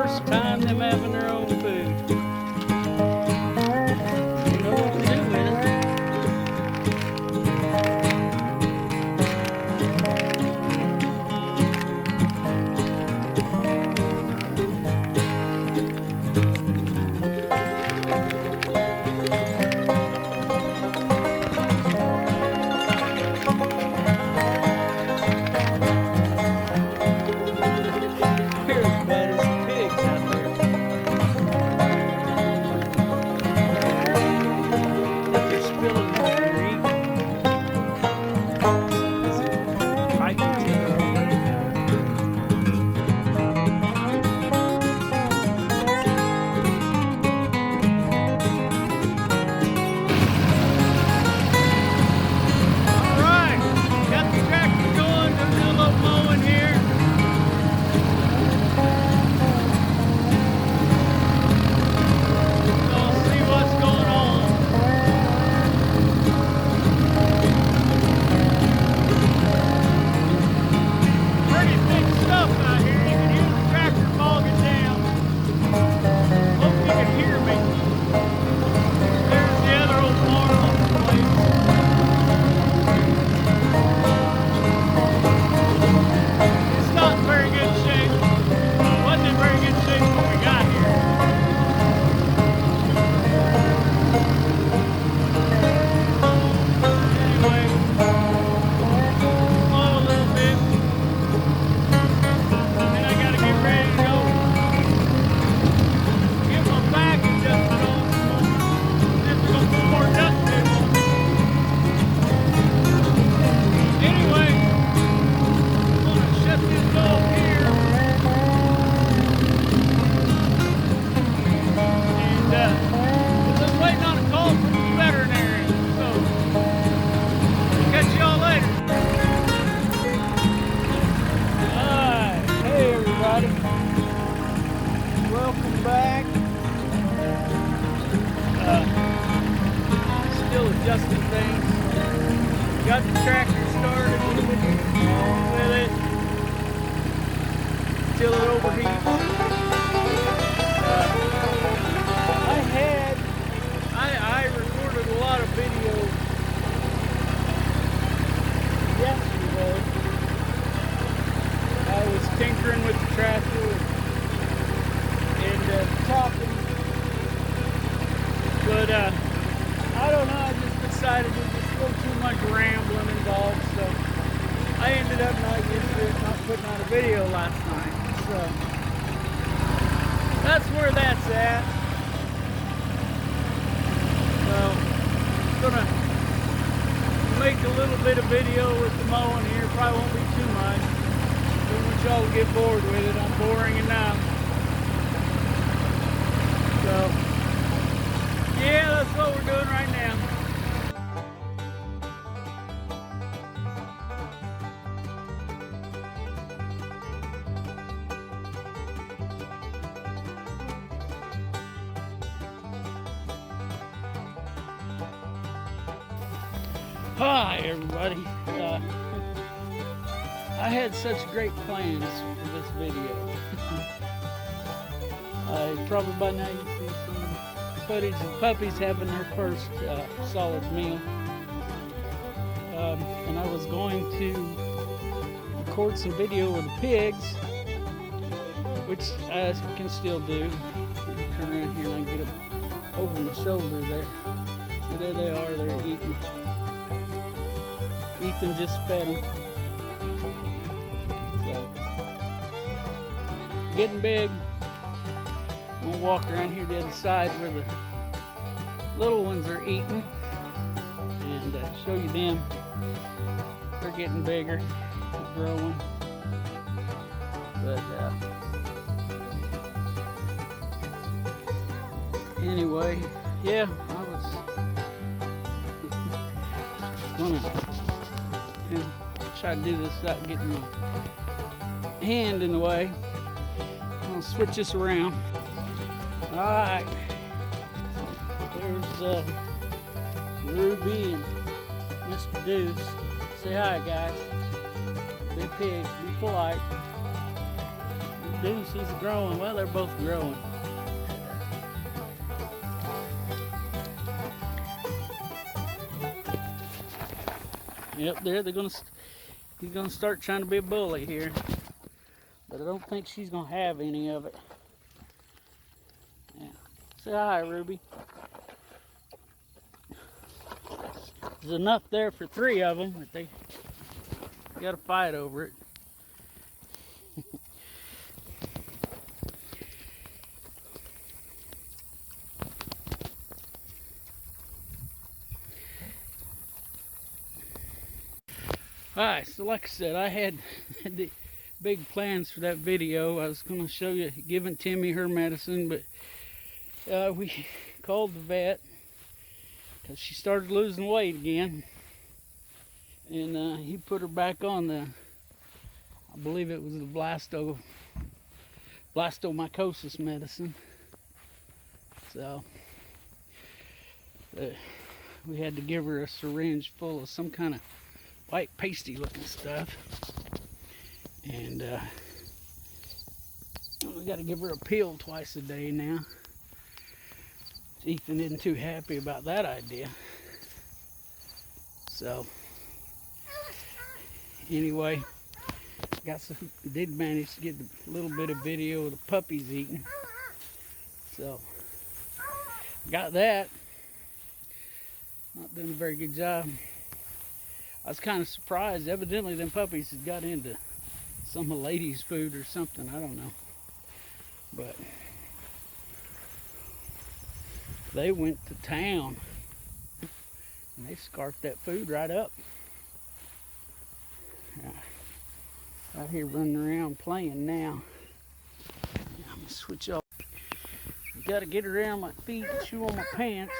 first time them having their own food. You know what to do with it. Welcome back. Still adjusting things. Got the tractor started with it till it overheats. I recorded a lot of video yesterday. I was tinkering with the tractor and talking, but I don't know, I just decided there was just a little too much rambling involved, so I ended up not putting out a video last night. So that's where that's at. So I'm gonna make a little bit of video with the mowing here. Probably won't be too much. Don't want y'all to get bored with it. I'm boring enough. So yeah, that's what we're doing right now. Hi everybody. I had such great plans for this video. Probably by now you see some footage of puppies having their first solid meal. And I was going to record some video with the pigs, which I can still do. Turn around here and I can get up over my shoulder there. So there they are, they're eating. Ethan just fed them. So, getting big. I'm gonna walk around here to the other side where the little ones are eating and show you them. They're getting bigger, they're growing. But anyway, yeah, I was gonna try to do this without getting my hand in the way. I'm gonna switch this around. Alright, there's Ruby and Mr. Deuce. Say hi, guys. Be pigs, be polite. Be do. She's growing. Well, they're both growing. Yep, there he's gonna start trying to be a bully here, but I don't think she's gonna have any of it. Yeah. Say hi, Ruby. There's enough there for 3 of them, but they got to fight over it. Alright, so like I said, I had the big plans for that video. I was going to show you giving Timmy her medicine, but we called the vet because she started losing weight again. And he put her back on the, I believe it was the blastomycosis medicine. So we had to give her a syringe full of some kind of white pasty looking stuff, and we got to give her a pill twice a day now. Ethan isn't too happy about that idea. So anyway, did manage to get a little bit of video of the puppies eating. So got that. Not doing a very good job. I was kind of surprised. Evidently, them puppies had got into some of ladies' food or something. I don't know. But they went to town and they scarfed that food right up. Out here running around playing now. I'm gonna switch off. Got to get around my feet and chew on my pants.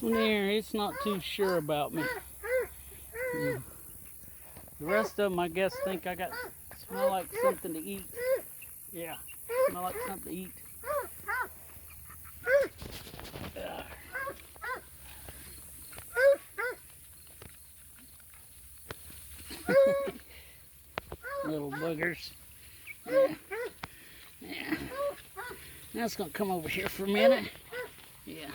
One there, it's not too sure about me. The rest of them, I guess, think I smell like something to eat. Yeah, smell like something to eat. Little boogers. Yeah. Yeah. Now it's gonna come over here for a minute. Yeah.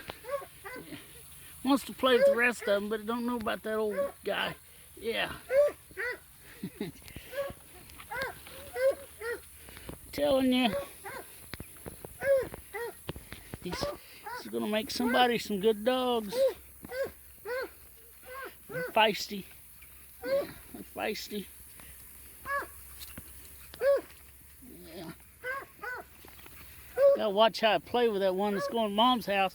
Wants to play with the rest of them, but I don't know about that old guy. Yeah. Telling you, he's gonna make somebody some good dogs. They're feisty. Yeah, they're feisty. Yeah. Gotta watch how I play with that one that's going to Mom's house.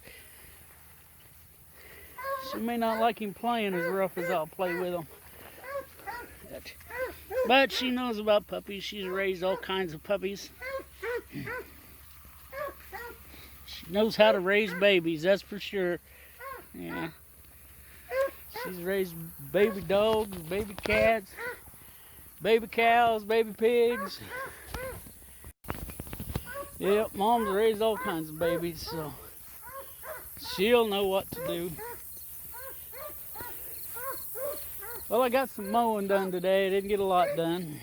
She may not like him playing as rough as I'll play with him. But she knows about puppies. She's raised all kinds of puppies. She knows how to raise babies, that's for sure. Yeah. She's raised baby dogs, baby cats, baby cows, baby pigs. Yep, Mom's raised all kinds of babies, so she'll know what to do. Well, I got some mowing done today. I didn't get a lot done.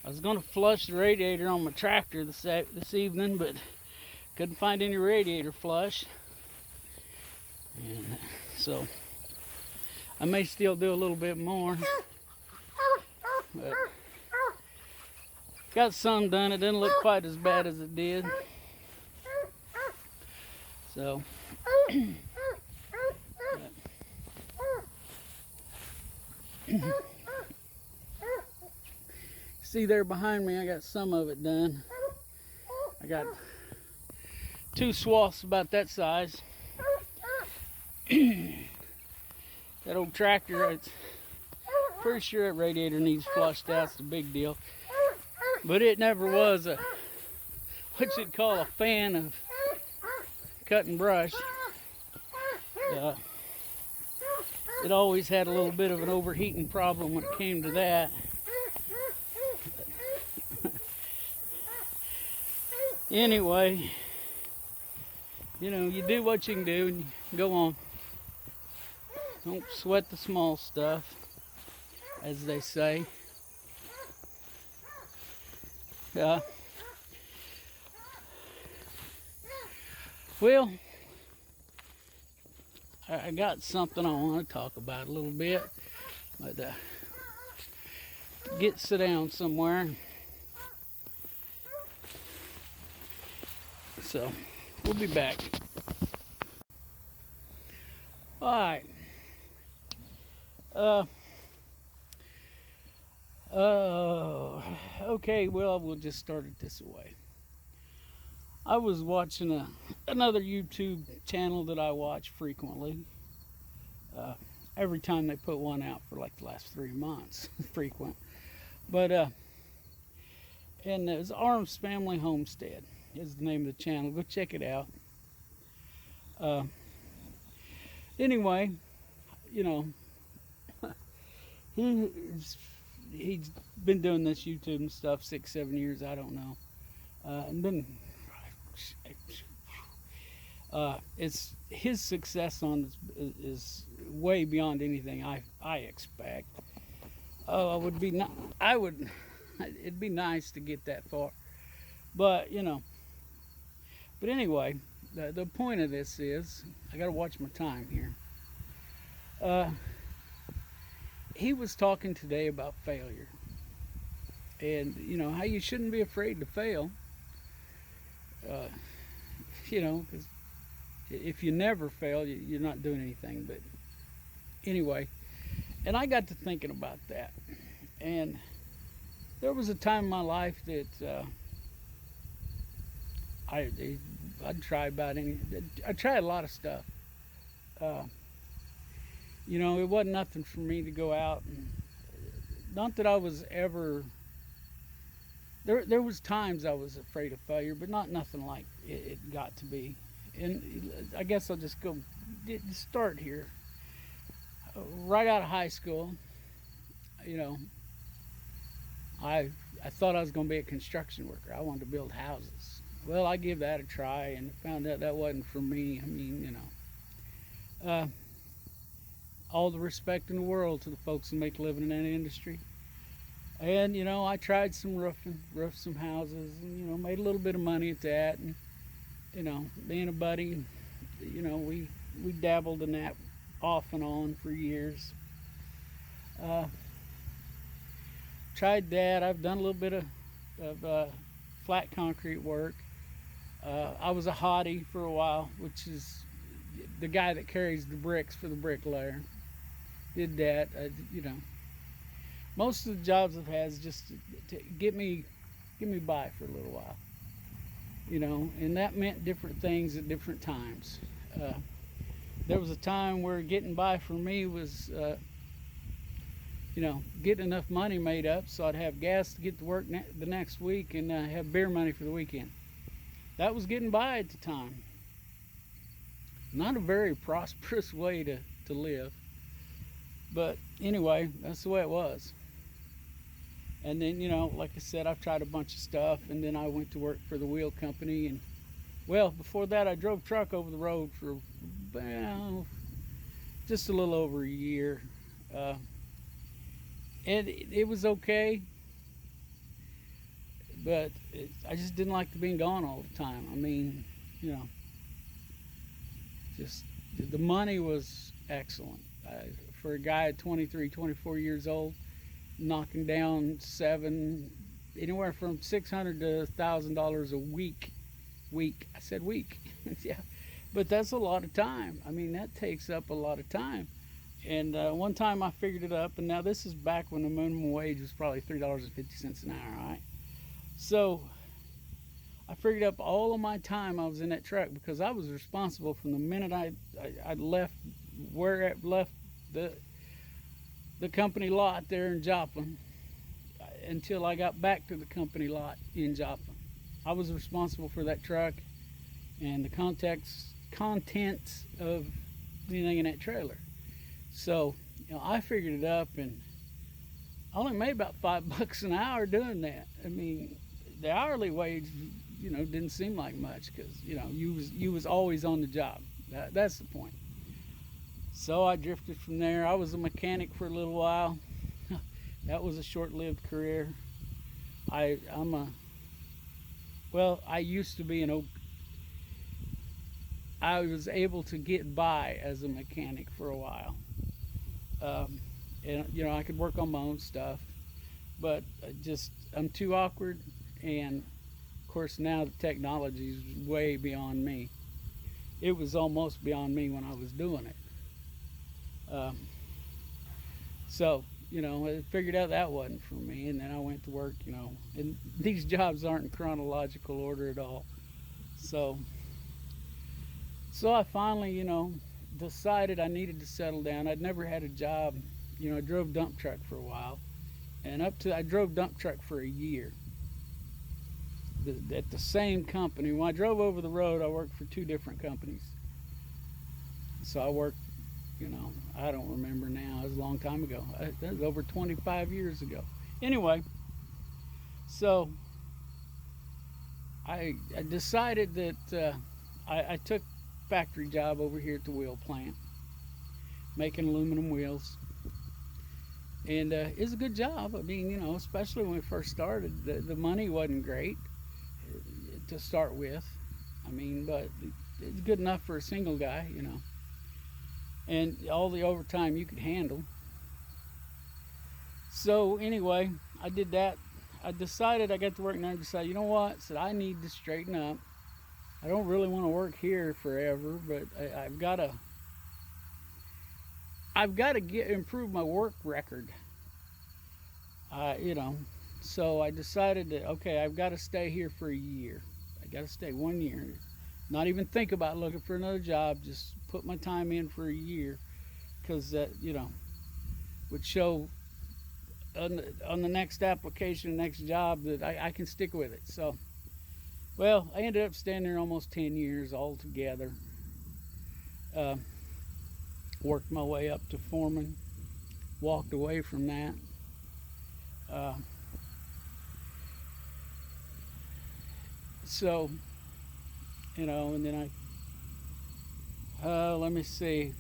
I was going to flush the radiator on my tractor this evening, but couldn't find any radiator flush. And so I may still do a little bit more. But got some done. It didn't look quite as bad as it did. So see there behind me, I got some of it done. I got 2 swaths about that size. That old tractor, it's pretty sure that radiator needs flushed out. It's a big deal. But it never was what you'd call a fan of cutting brush. It always had a little bit of an overheating problem when it came to that. Anyway, you know, you do what you can do, and Go on. Don't sweat the small stuff, as they say. Yeah. Well, I got something I want to talk about a little bit, but sit down somewhere. So we'll be back. All right. Okay. Well, we'll just start it this way. I was watching another YouTube channel that I watch frequently. Every time they put one out for like the last 3 months, frequent. But and it was Arms Family Homestead is the name of the channel. Go check it out. Anyway, you know, he's been doing this YouTube and stuff 6-7 years, I don't know, and then it's his success on this is way beyond anything I expect. Oh, it'd be nice to get that far, but you know. But anyway, the point of this is I got to watch my time here. He was talking today about failure, and you know how you shouldn't be afraid to fail. You know, because if you never fail, you're not doing anything. But anyway, and I got to thinking about that, and there was a time in my life that I'd try I tried a lot of stuff. You know, it wasn't nothing for me to go out and, not that I was ever, there was times I was afraid of failure, but not nothing like it got to be. And I guess I'll just start here. Right out of high school, you know, I thought I was going to be a construction worker. I wanted to build houses. Well, I gave that a try and found out that wasn't for me. I mean, you know, all the respect in the world to the folks who make a living in that industry. And, you know, I tried some roofed some houses, and, you know, made a little bit of money at that. And, you know, me and a buddy, you know, we dabbled in that off and on for years. Tried that. I've done a little bit of flat concrete work. I was a hottie for a while, which is the guy that carries the bricks for the bricklayer. Did that. You know, most of the jobs I've had is just to get me by for a little while. You know, and that meant different things at different times. There was a time where getting by for me was, you know, getting enough money made up so I'd have gas to get to work the next week and have beer money for the weekend. That was getting by at the time. Not a very prosperous way to live. But anyway, that's the way it was. And then, you know, like I said, I've tried a bunch of stuff, and then I went to work for the wheel company. And, well, before that, I drove truck over the road for, well, just a little over a year. And it was okay, but I just didn't like being gone all the time. I mean, you know, just the money was excellent. For a guy at 23, 24 years old, knocking down anywhere from $600 to $1,000 a week. I said week. Yeah, but that's a lot of time. I mean, that takes up a lot of time. And one time I figured it up, and now this is back when the minimum wage was probably $3.50 an hour, right? So I figured up all of my time I was in that truck, because I was responsible from the minute I left the company lot there in Joplin until I got back to the company lot in Joplin. I was responsible for that truck and the contents of anything in that trailer. So, you know, I figured it up, and I only made about $5 an hour doing that. I mean, the hourly wage, you know, didn't seem like much, because, you know, you was always on the job. That's the point. So I drifted from there. I was a mechanic for a little while. That was a short-lived career. I'm a well. I used to be I was able to get by as a mechanic for a while, um, and I could work on my own stuff. But I'm too awkward, and of course now the technology is way beyond me. It was almost beyond me when I was doing it. Um, so I figured out that wasn't for me, and then I went to work. And these jobs aren't in chronological order at all. So I finally decided I needed to settle down. I'd never had a job. I drove dump truck for a while, and I drove dump truck for a year at the same company. When I drove over the road, I worked for two different companies. So I worked, I don't remember now. It was a long time ago. That was over 25 years ago. Anyway, so I decided that I took a factory job over here at the wheel plant, making aluminum wheels. And it's a good job. I mean, especially when we first started, the money wasn't great to start with. I mean, but it's good enough for a single guy. And all the overtime you could handle. So anyway, I did that. I decided, I got to work and I decided, you know what? I said, I need to straighten up. I don't really want to work here forever, but I've got to improve my work record. You know, so I decided that, okay, I've got to stay here for a year. I got to stay 1 year. Not even think about looking for another job. Just put my time in for a year, because that would show on the next application, next job, that I can stick with it. So, well, I ended up staying there almost 10 years altogether. Worked my way up to foreman. Walked away from that. So, and then let me see.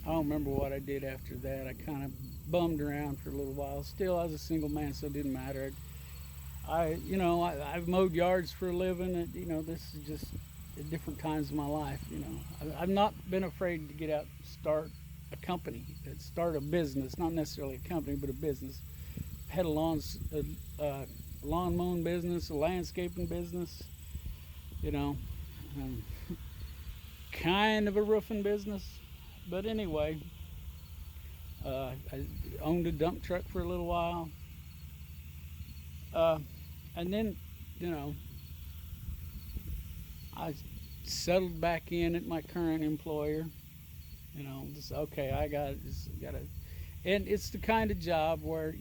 I don't remember what I did after that. I kind of bummed around for a little while. Still, I was a single man, so it didn't matter. I've mowed yards for a living. And, this is just at different times of my life. I've not been afraid to get out and start a company, start a business, not necessarily a company, but a business. Had a lawn mowing business, a landscaping business, kind of a roofing business. But anyway, I owned a dump truck for a little while. And then, I settled back in at my current employer. Just okay, I got to, and it's the kind of job where,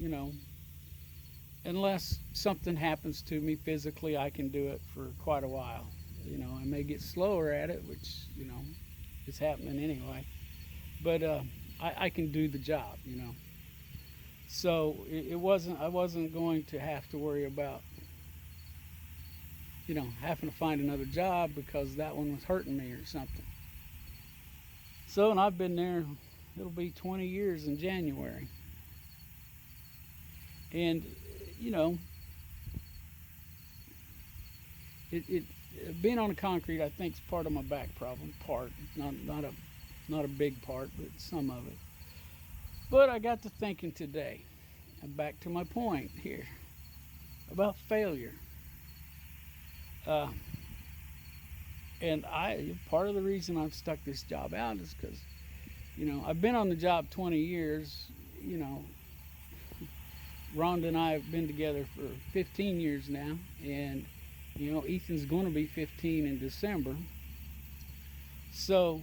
unless something happens to me physically, I can do it for quite a while. I may get slower at it, which, is happening anyway. But I can do the job, So I wasn't going to have to worry about, having to find another job because that one was hurting me or something. So, and I've been there, it'll be 20 years in January. And, being on the concrete, I think, is part of my back problem. Not a big part, but some of it. But I got to thinking today, and back to my point here about failure. And part of the reason I've stuck this job out is because, I've been on the job 20 years. Rhonda and I have been together for 15 years now, and Ethan's going to be 15 in December. So,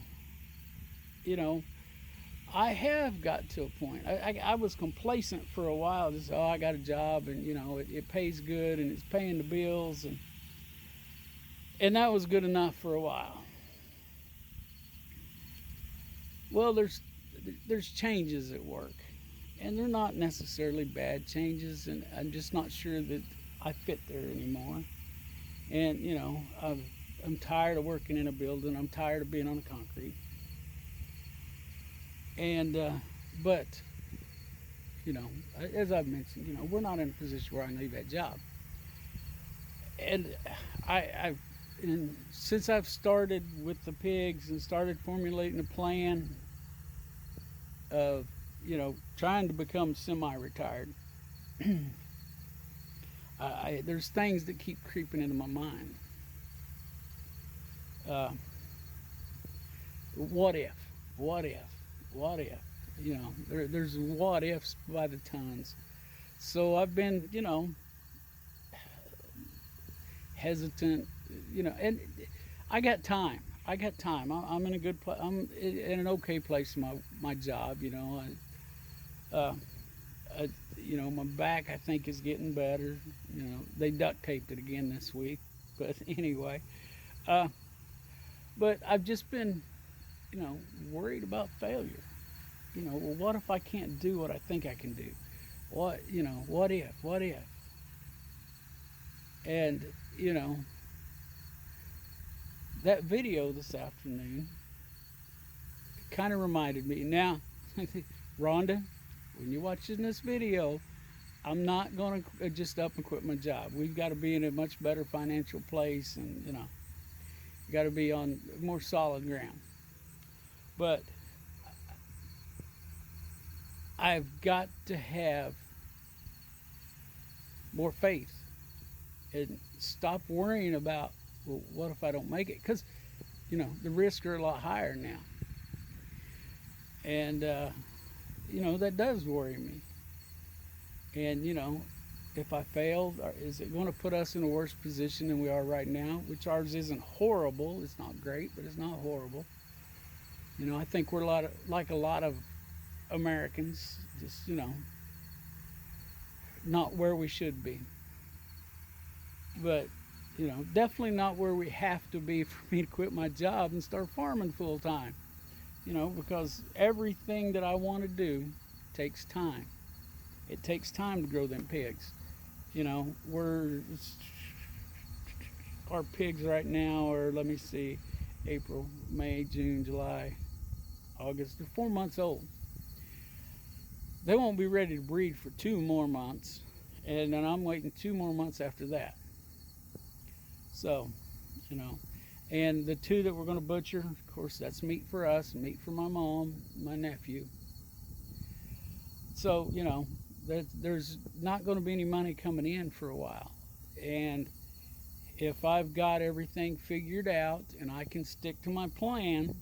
I have got to a point. I was complacent for a while. Just, I got a job, and it pays good, and it's paying the bills, and that was good enough for a while. Well, there's changes at work, and they're not necessarily bad changes, and I'm just not sure that I fit there anymore. And I'm tired of working in a building. I'm tired of being on the concrete. And but you know, as I've mentioned, you know, we're not in a position where I can leave that job. And I've and since I've started with the pigs and started formulating a plan of, you know, trying to become semi-retired, there's things that keep creeping into my mind. Uh, what if? What if? What if? You know, there's what ifs by the tons. So I've been, you know, hesitant, you know, and I got time. I got time. I'm in a good place. I'm in an okay place in my job. You know, uh, I, you know, my back I think is getting better. You know, they duct taped it again this week, but anyway, uh, but I've just been, you know, worried about failure. You know, well, what if I can't do what I think I can do? What, you know, what if? What if? And you know, that video this afternoon kind of reminded me. Now, Rhonda, when you're watching this video, I'm not going to just up and quit my job. We've got to be in a much better financial place, and you know, got to be on more solid ground. But I've got to have more faith and stop worrying about, well, what if I don't make it? Because, you know, the risks are a lot higher now. And, you know, that does worry me. And, you know, if I fail, is it going to put us in a worse position than we are right now? Which ours isn't horrible. It's not great, but it's not horrible. You know, I think we're like a lot of Americans, just, you know, not where we should be. But, you know, definitely not where we have to be for me to quit my job and start farming full time. You know, because everything that I want to do takes time. It takes time to grow them pigs. You know, our pigs right now are, let me see, April, May, June, July, August. They're 4 months old. They won't be ready to breed for 2 more months, and then I'm waiting 2 more months after that. So, you know, and the 2 that we're going to butcher, of course, that's meat for us, meat for my mom, my nephew. So, you know, there's not going to be any money coming in for a while. And if I've got everything figured out and I can stick to my plan,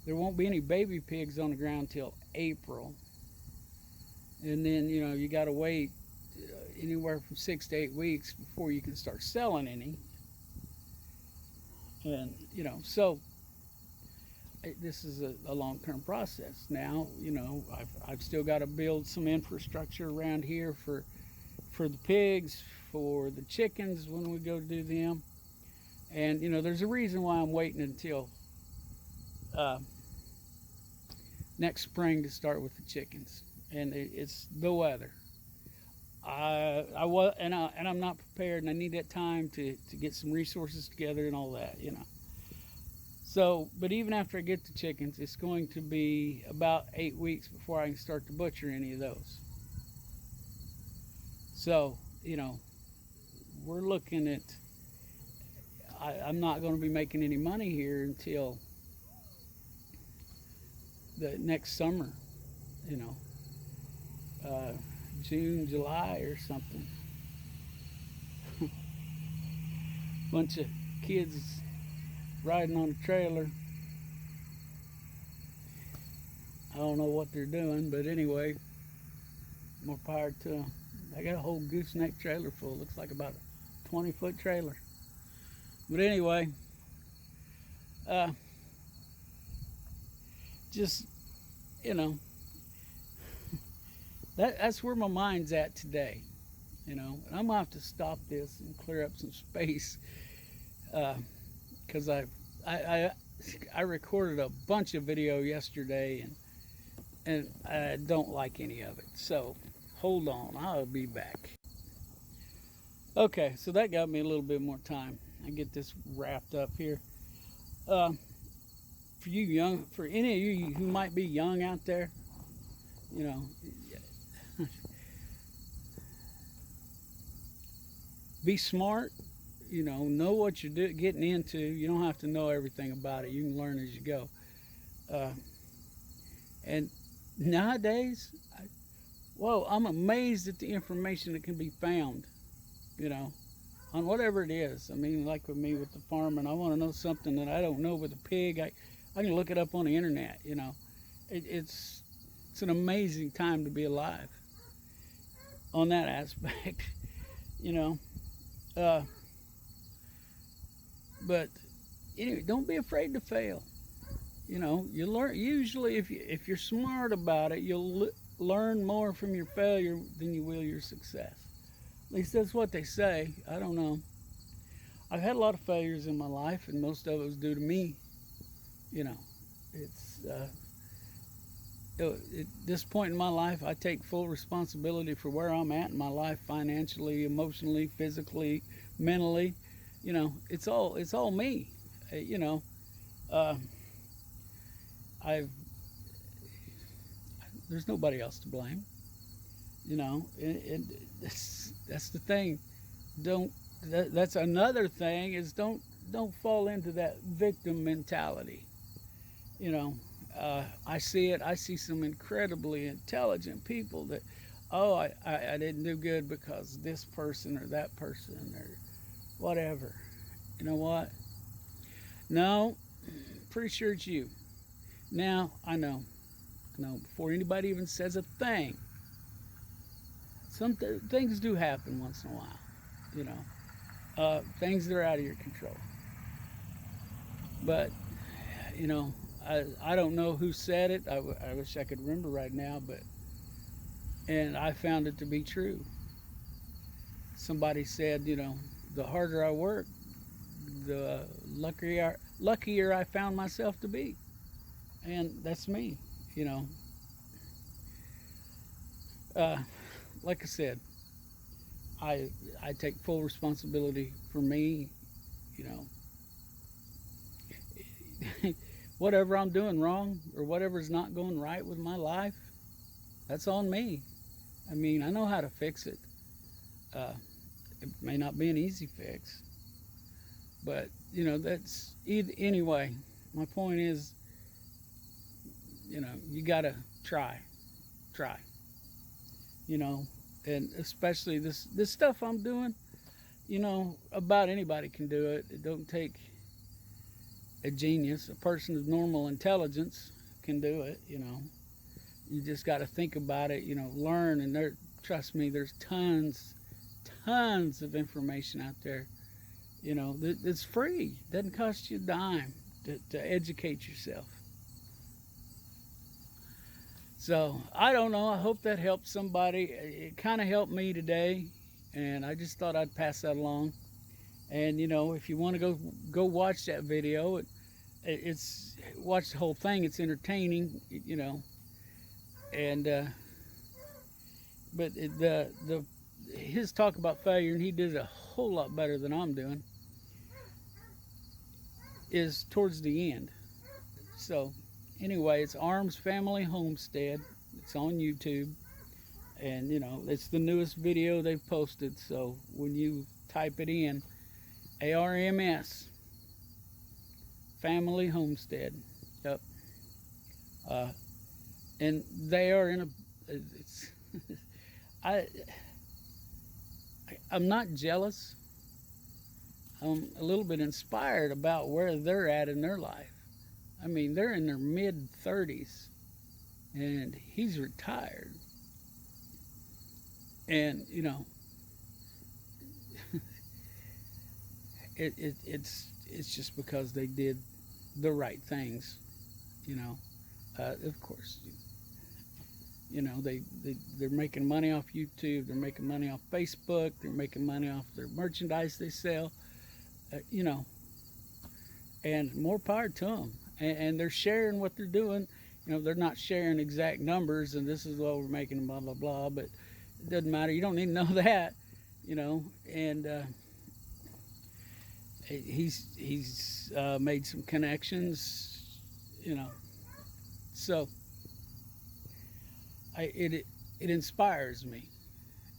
there won't be any baby pigs on the ground till April. And then, you know, you got to wait anywhere from 6 to 8 weeks before you can start selling any. And, you know, so this is a long-term process. Now, you know, I've still got to build some infrastructure around here for the pigs, for the chickens when we go do them. And, you know, there's a reason why I'm waiting until next spring to start with the chickens. And it's the weather. I'm not prepared, and I need that time to get some resources together and all that, you know. So, but even after I get the chickens, it's going to be about 8 weeks before I can start to butcher any of those. So, you know, we're looking at, I'm not going to be making any money here until the next summer, you know, June, July or something. Bunch of kids riding on a trailer. I don't know what they're doing, but anyway, more power to them. I got a whole gooseneck trailer full. Looks like about a 20-foot trailer. But anyway, just, you know, that's where my mind's at today. You know, and I'm gonna have to stop this and clear up some space, because I recorded a bunch of video yesterday, and I don't like any of it. So hold on, I'll be back. Okay, so that got me a little bit more time. I get this wrapped up here. for you young, for any of you who might be young out there, you know, be smart. You know what you're getting into. You don't have to know everything about it. You can learn as you go. And nowadays, whoa, I'm amazed at the information that can be found, you know, on whatever it is. I mean, like with me with the farming, I want to know something that I don't know with a pig. I can look it up on the internet, you know. It's an amazing time to be alive on that aspect, you know. But anyway, don't be afraid to fail. You know, you learn usually if you're smart about it, you'll learn more from your failure than you will your success. At least that's what they say. I don't know. I've had a lot of failures in my life, and most of it was due to me. You know, it's at this point in my life, I take full responsibility for where I'm at in my life, financially, emotionally, physically, mentally. You know, it's all me. You know, I've there's nobody else to blame. You know, and that's the thing. That's another thing is don't fall into that victim mentality. You know, I see it. I see some incredibly intelligent people that, oh, I didn't do good because this person or that person or whatever. You know what? No, pretty sure it's you. Now I know. Before anybody even says a thing, some things do happen once in a while. You know, things that are out of your control. But you know, I don't know who said it. I wish I could remember right now, but and I found it to be true. Somebody said, you know, the harder I work, the luckier I found myself to be, and that's me. You know, uh, like I said, I take full responsibility for me. You know, whatever I'm doing wrong or whatever's not going right with my life, that's on me. I mean, I know how to fix it. It may not be an easy fix, but you know that's anyway. My point is, you know, you gotta try. You know, and especially this stuff I'm doing. You know, about anybody can do it. It don't take a genius. A person of normal intelligence can do it. You know, you just got to think about it. You know, learn, and trust me, there's tons of information out there. You know, it's free. Doesn't cost you a dime to educate yourself. So I don't know. I hope that helped somebody. It kind of helped me today, and I just thought I'd pass that along. And you know, if you want to go watch that video, it's watch the whole thing. It's entertaining, you know. And but his talk about failure, and he did it a whole lot better than I'm doing, is towards the end. So anyway, it's Arms Family Homestead. It's on YouTube, and you know it's the newest video they've posted. So when you type it in, ARMS Family Homestead, yep. And they are in a. It's, I'm not jealous. I'm a little bit inspired about where they're at in their life. I mean, they're in their mid-30s, and he's retired. And you know, it's just because they did the right things. You know, of course, you know they're making money off YouTube. They're making money off Facebook. They're making money off their merchandise they sell. You know, and more power to them. And they're sharing what they're doing. You know, they're not sharing exact numbers and this is what we're making, blah blah blah. But it doesn't matter. You don't need to know that. You know, and he's made some connections you know. So it inspires me,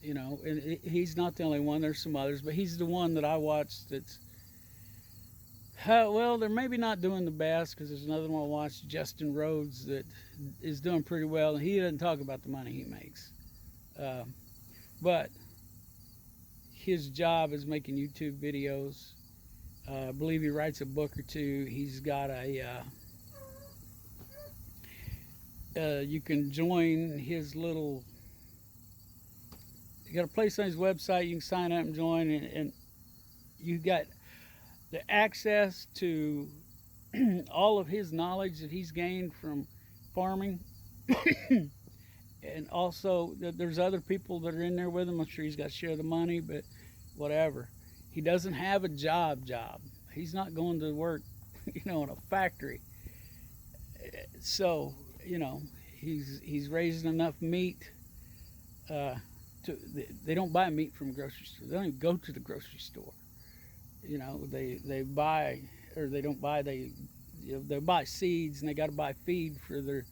you know. And he's not the only one. There's some others, but he's the one that I watch that's well, they're maybe not doing the best, because there's another one I watched, Justin Rhodes, that is doing pretty well, and he doesn't talk about the money he makes. Uh, but his job is making YouTube videos. I believe he writes a book or two. He's got you can join his little, you got a place on his website, you can sign up and join, and you got the access to all of his knowledge that he's gained from farming. And also there's other people that are in there with him. I'm sure he's got to share the money, but whatever. He doesn't have a job. He's not going to work, you know, in a factory. So, you know, he's raising enough meat. They don't buy meat from a grocery store. They don't even go to the grocery store. You know, they buy, or they don't buy, they buy seeds, and they got to buy feed for their,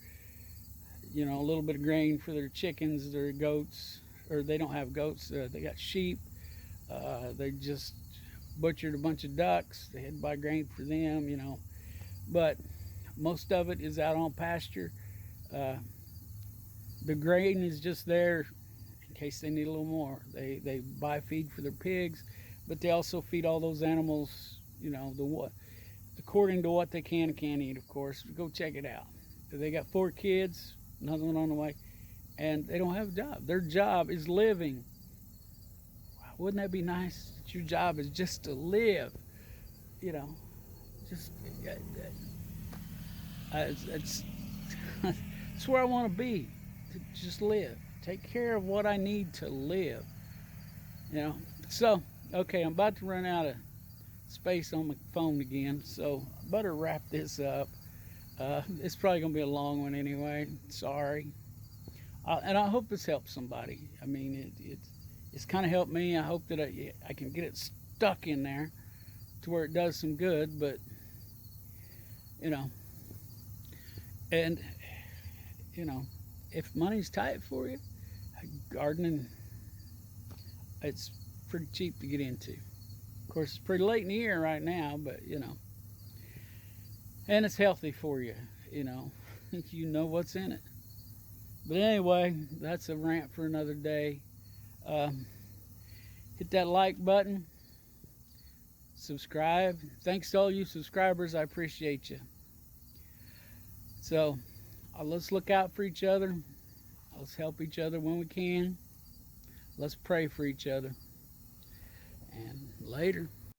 you know, a little bit of grain for their chickens, their goats, or they don't have goats. They got sheep. They just butchered a bunch of ducks. They had to buy grain for them, you know. But most of it is out on pasture. The grain is just there in case they need a little more. They buy feed for their pigs, but they also feed all those animals, you know, according to what they can and can't eat, of course. Go check it out. They got 4 kids, another one on the way, and they don't have a job. Their job is living. Wouldn't that be nice? That your job is just to live, you know, just it's that's where I want to be, to just live, take care of what I need to live, you know. So okay, I'm about to run out of space on my phone again, so I better wrap this up. It's probably gonna be a long one anyway. Sorry. And I hope this helps somebody. I mean, it's kind of helped me. I hope that I can get it stuck in there to where it does some good. But you know, and you know, if money's tight for you, gardening, it's pretty cheap to get into. Of course, it's pretty late in the year right now, but you know, and it's healthy for you. You know, you know what's in it. But anyway, that's a rant for another day. Hit that like button, subscribe. Thanks to all you subscribers, I appreciate you. So let's look out for each other. Let's help each other when we can. Let's pray for each other. And later.